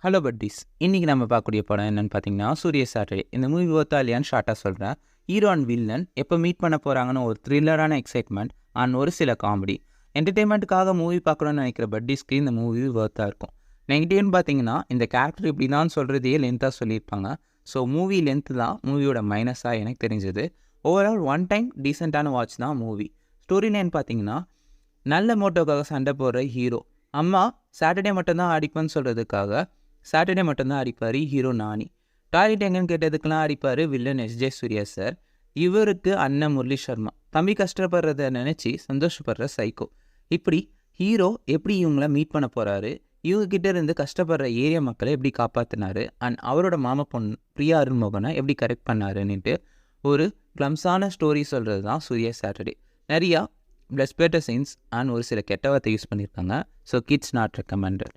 Hello buddies. இன்னைக்கு நம்ம பார்க்கக்கூடிய படம் என்னன்னு பார்த்தீங்கன்னா, சூரிய சாட்டர்டே. இந்த மூவி ஒர்த்தா இல்லையான்னு ஷார்ட்டா சொல்றேன். ஹீரோ அண்ட் வில்லன் எப்போ மீட் பண்ண போறாங்கன்னு ஒரு த்ரில்லரான எக்ஸைட்மெண்ட் அண்ட் ஒரு சில காமெடி. என்டர்டெயின்மெண்ட்டுக்காக மூவி பார்க்கணும்னு நினைக்கிற பட்டீஸ்க்கு இந்த மூவி ஒர்த்தா இருக்கும். நெகட்டிவ்னு பார்த்தீங்கன்னா, இந்த கேரக்டர் இப்படி தான் சொல்கிறதையே லென்த்தாக சொல்லியிருப்பாங்க. ஸோ மூவி லென்த்து தான் மூவியோட மைனஸாக எனக்கு தெரிஞ்சது. ஓவரால் ஒன் டைம் டீசெண்டான வாட்ச் தான் மூவி. ஸ்டோரி லைன் பார்த்தீங்கன்னா, நல்ல மோட்டோக்காக சண்டை போடுற ஹீரோ. அம்மா சாட்டர்டே மட்டும்தான் அடிப்பேன்னு சொல்கிறதுக்காக சாட்டர்டே மட்டும்தான் அடிப்பார் ஹீரோ நானி. டாய்லெட் எங்கன்னு கேட்டதுக்கெல்லாம் அடிப்பார் வில்லன் எஸ்ஜே சூர்யா சார். இவருக்கு அண்ணன் முரளி சர்மா. தம்பி கஷ்டப்படுறத நினச்சி சந்தோஷப்படுற சைக்கோ. இப்படி ஹீரோ எப்படி இவங்கள மீட் பண்ண போகிறாரு, இவங்ககிட்ட இருந்து கஷ்டப்படுற ஏரியா மக்களை எப்படி காப்பாற்றினாரு, அண்ட் அவரோட மாமா பொண்ணு பிரியா அருண்மோகனை எப்படி கரெக்ட் பண்ணாருன்னுட்டு ஒரு க்ளம்ஸான ஸ்டோரி சொல்கிறது தான் சூர்யா சாட்டர்டே. நிறையா பிளஸ்பேட்டர் சீன்ஸ் அண்ட் ஒரு சில கெட்ட வார்த்தை யூஸ் பண்ணியிருக்காங்க. So kids not recommended.